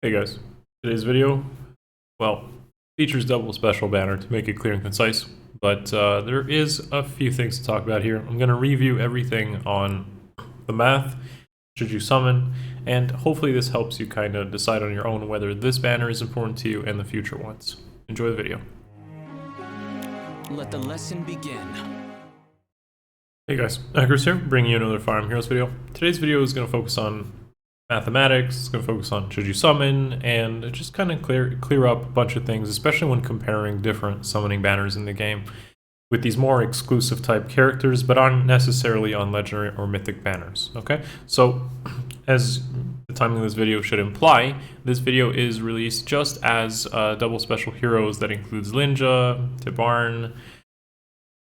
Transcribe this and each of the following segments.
Hey guys, today's video, well, features double special banner to make it clear and concise, but there is a few things to talk about here. I'm going to review everything on the math, should you summon, and hopefully this helps you kind of decide on your own whether this banner is important to you and the future ones. Enjoy the video. Let the lesson begin. Hey guys, Akariss here, bringing you another Fire Emblem Heroes video. Today's video is going to focus on mathematics, it's going to focus on should you summon, and just kind of clear up a bunch of things, especially when comparing different summoning banners in the game with these more exclusive type characters, but aren't necessarily on legendary or mythic banners. Okay, so as the timing of this video should imply, this video is released just as double special heroes that includes Linja, Tibarn,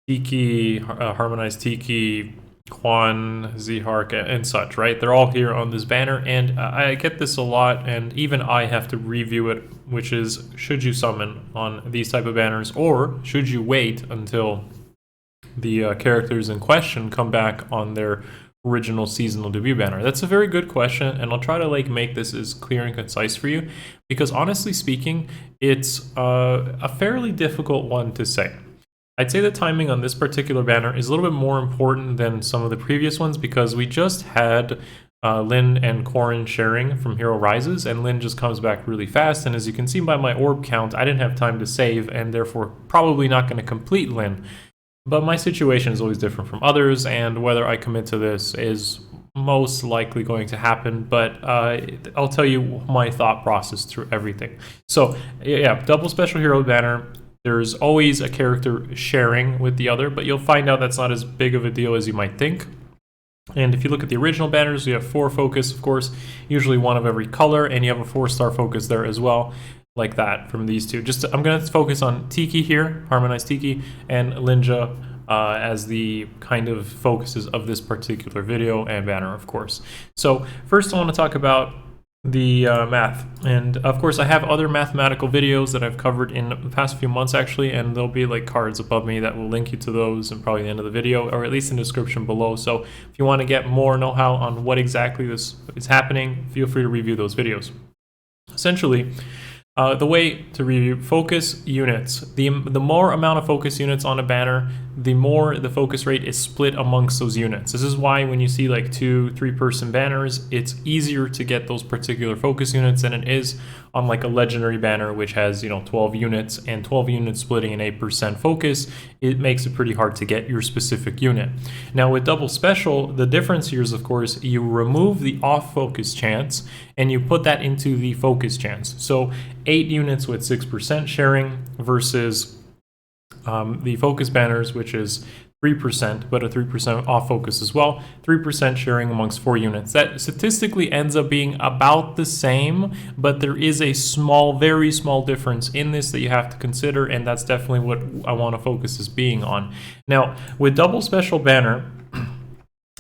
Tiki, Harmonized Tiki, Quan, Zihark, and such, right? They're all here on this banner, and I get this a lot, and even I have to review it, which is, should you summon on these type of banners, or should you wait until the characters in question come back on their original seasonal debut banner? That's a very good question, and I'll try to make this as clear and concise for you, because honestly speaking, it's a fairly difficult one to say. I'd say the timing on this particular banner is a little bit more important than some of the previous ones because we just had Lyn and Corrin sharing from Hero Rises, and Lyn just comes back really fast, and as you can see by my orb count, I didn't have time to save, and therefore probably not going to complete Lyn. But my situation is always different from others, and whether I commit to this is most likely going to happen, but I'll tell you my thought process through everything. So yeah, double special hero banner. There's always a character sharing with the other, but you'll find out that's not as big of a deal as you might think. And if you look at the original banners, you have 4 focus, of course, usually 1 of every color, and you have a 4-star focus there as well, like that from these two. I'm going to focus on Tiki here, Harmonized Tiki, and Linja as the kind of focuses of this particular video and banner, of course. So first I want to talk about the math, and of course I have other mathematical videos that I've covered in the past few months actually, and there'll be cards above me that will link you to those and probably the end of the video, or at least in the description below. So if you want to get more know-how on what exactly this is happening, feel free to review those videos. Essentially, the way to review focus units, the more amount of focus units on a banner, the more the focus rate is split amongst those units. This is why when you see 2-3 person banners, it's easier to get those particular focus units than it is on a legendary banner, which has 12 units, and 12 units splitting an 8% focus, it makes it pretty hard to get your specific unit. Now with double special, the difference here is, of course, you remove the off focus chance and you put that into the focus chance. So 8 units with 6% sharing versus the focus banners, which is 3%, but a 3% off focus as well, 3% sharing amongst 4 units. That statistically ends up being about the same, but there is a very small difference in this that you have to consider, and that's definitely what I want to focus as being on. Now, with double special banner,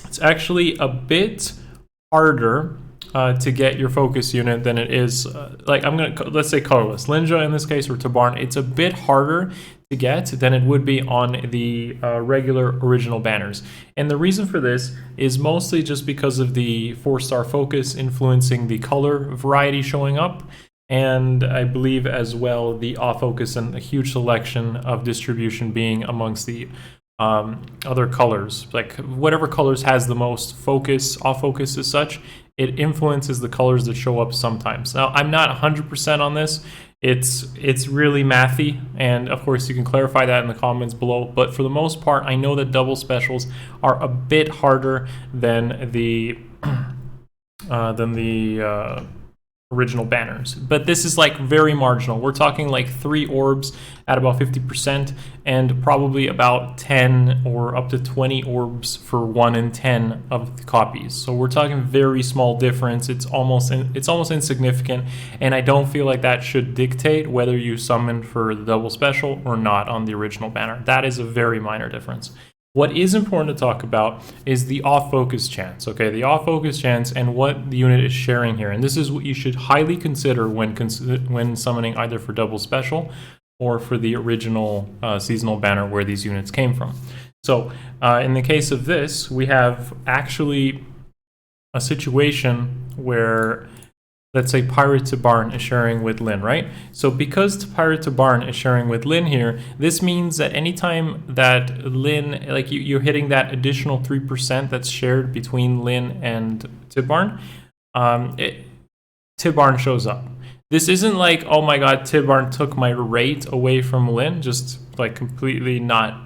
it's actually a bit harder to get your focus unit than it is, let's say colorless. Linja in this case, or Tibarn, it's a bit harder to get than it would be on the regular original banners. And the reason for this is mostly just because of the 4-star focus influencing the color variety showing up, and I believe as well the off focus and a huge selection of distribution being amongst the other colors. Whatever colors has the most focus, off focus as such, it influences the colors that show up sometimes. Now, I'm not 100% on this. It's really mathy, and of course you can clarify that in the comments below, but for the most part, I know that double specials are a bit harder than the original banners, but this is very marginal. We're talking 3 orbs at about 50%, and probably about 10 or up to 20 orbs for 1 in 10 of the copies. So we're talking very small difference. It's almost insignificant, and I don't feel like that should dictate whether you summon for the double special or not on the original banner. That is a very minor difference. What is important to talk about is the off-focus chance, okay? The off-focus chance and what the unit is sharing here. And this is what you should highly consider when summoning either for double special or for the original seasonal banner where these units came from. So in the case of this, we have actually a situation where let's say Pirate to Barn is sharing with Lynn, right? So because Pirate to Barn is sharing with Lynn here, this means that anytime that Lynn, like you're hitting that additional 3% that's shared between Lynn and Tibarn, Tibarn shows up. This isn't like, oh my god, Tibarn took my rate away from Lynn, just like completely not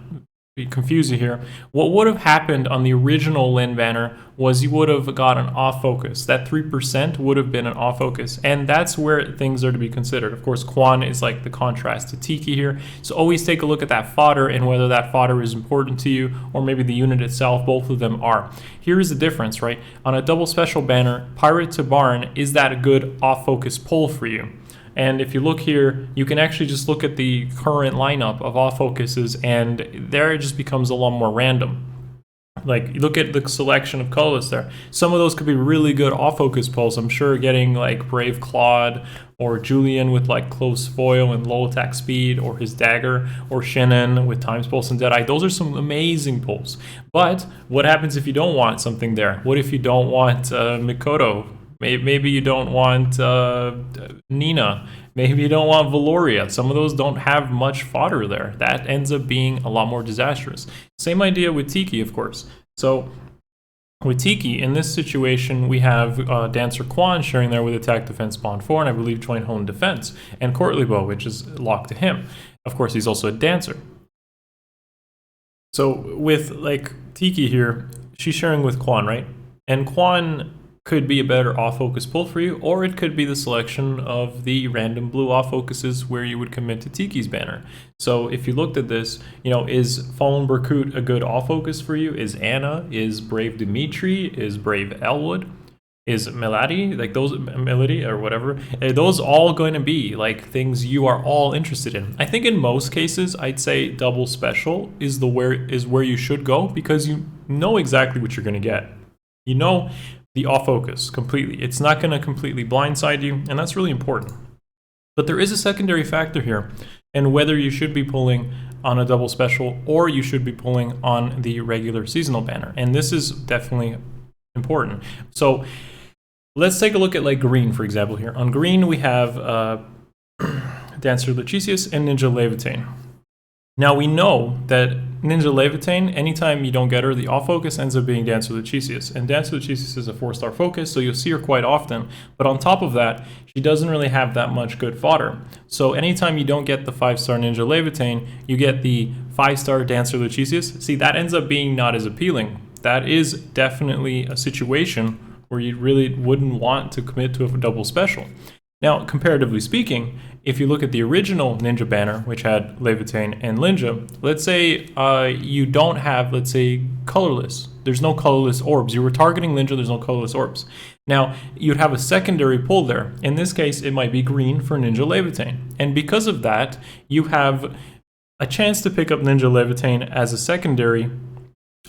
confuse you here. What would have happened on the original Lynn banner was you would have got an off focus. That 3% would have been an off focus, and that's where things are to be considered. Of course, Quan is like the contrast to Tiki here, so always take a look at that fodder and whether that fodder is important to you, or maybe the unit itself. Both of them are. Here is the difference, right? On a double special banner, Pirate to Barn is that a good off focus pull for you. And if you look here, you can actually just look at the current lineup of off focuses, and there it just becomes a lot more random. Like, look at the selection of colors there. Some of those could be really good off focus pulls. I'm sure getting like Brave Claude or Julian with like close foil and low attack speed, or his dagger, or Shannon with Times Pulse and Deadeye. Those are some amazing pulls. But what happens if you don't want something there? What if you don't want Mikoto? Maybe you don't want Nina. Maybe you don't want Valoria. Some of those don't have much fodder there. That ends up being a lot more disastrous. Same idea with Tiki, of course. So with Tiki, in this situation, we have Dancer Quan sharing there with Attack, Defense, Bond 4, and I believe Joint Hone Defense, and Courtly Bow, which is locked to him. Of course, he's also a Dancer. So with like Tiki here, she's sharing with Quan, right? And Quan could be a better off focus pull for you, or it could be the selection of the random blue off focuses where you would commit to Tiki's banner. So if you looked at this, you know, is Fallen Berkut a good off focus for you? Is Anna? Is Brave Dimitri? Is Brave Elwood? Is Melody? Like those, Melody or whatever, are those all going to be like things you are all interested in? I think in most cases, I'd say double special is where you should go, because you know exactly what you're going to get. You know the off focus completely. It's not going to completely blindside you, and that's really important. But there is a secondary factor here, and whether you should be pulling on a double special or you should be pulling on the regular seasonal banner, and this is definitely important. So let's take a look at like green, for example. Here on green we have Dancer Luchisius and Ninja Levitain. Now we know that Ninja Levitain, anytime you don't get her, the off focus ends up being Dancer Luchisius. And Dancer Luchisius is a 4-star focus, so you'll see her quite often. But on top of that, she doesn't really have that much good fodder. So anytime you don't get the 5-star Ninja Levitain, you get the 5-star Dancer Luchisius. See, that ends up being not as appealing. That is definitely a situation where you really wouldn't want to commit to a double special. Now, comparatively speaking, if you look at the original Ninja banner, which had Levitain and Linja, let's say you don't have, let's say, colorless. There's no colorless orbs. You were targeting Linja, there's no colorless orbs. Now, you'd have a secondary pull there. In this case, it might be green for Ninja Levitain. And because of that, you have a chance to pick up Ninja Levitain as a secondary,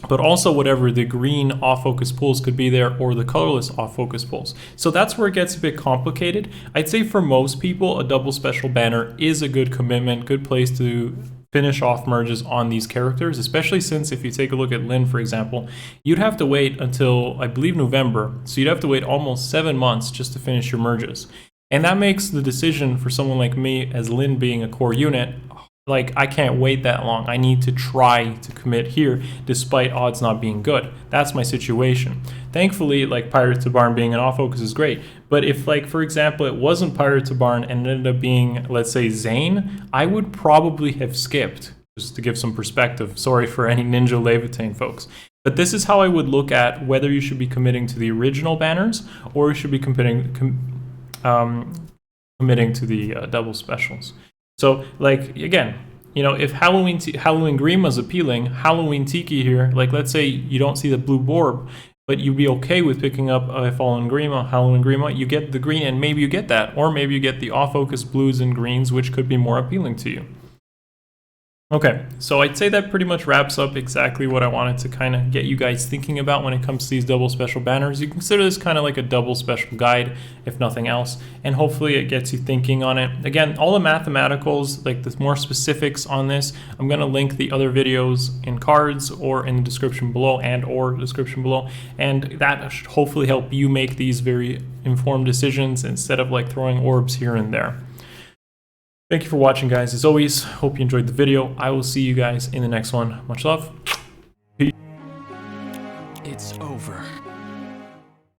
but also whatever the green off-focus pulls could be there, or the colorless off-focus pulls. So that's where it gets a bit complicated. I'd say for most people, a double special banner is a good commitment, good place to finish off merges on these characters, especially since if you take a look at Lynn, for example, you'd have to wait until, I believe, November. So you'd have to wait almost 7 months just to finish your merges. And that makes the decision for someone like me, as Lynn being a core unit, like, I can't wait that long. I need to try to commit here despite odds not being good. That's my situation. Thankfully, like, Pirate to Barn being an off focus is great. But if, like, for example, it wasn't Pirate to Barn and it ended up being, let's say, Zane, I would probably have skipped, just to give some perspective. Sorry for any Ninja Levitain folks. But this is how I would look at whether you should be committing to the original banners or you should be committing to the double specials. So, like, again, you know, if Halloween Green was appealing, Halloween Tiki here, like, let's say you don't see the blue orb, but you'd be okay with picking up a Fallen Grima, Halloween Grima, you get the green, and maybe you get that, or maybe you get the off-focus blues and greens, which could be more appealing to you. Okay, so I'd say that pretty much wraps up exactly what I wanted to kind of get you guys thinking about when it comes to these double special banners. You consider this kind of like a double special guide, if nothing else, and hopefully it gets you thinking on it. Again, all the mathematicals, like the more specifics on this, I'm going to link the other videos in cards or in the description below or description below, and that should hopefully help you make these very informed decisions instead of like throwing orbs here and there. Thank you for watching, guys. As always, hope you enjoyed the video. I will see you guys in the next one. Much love. Peace. It's over.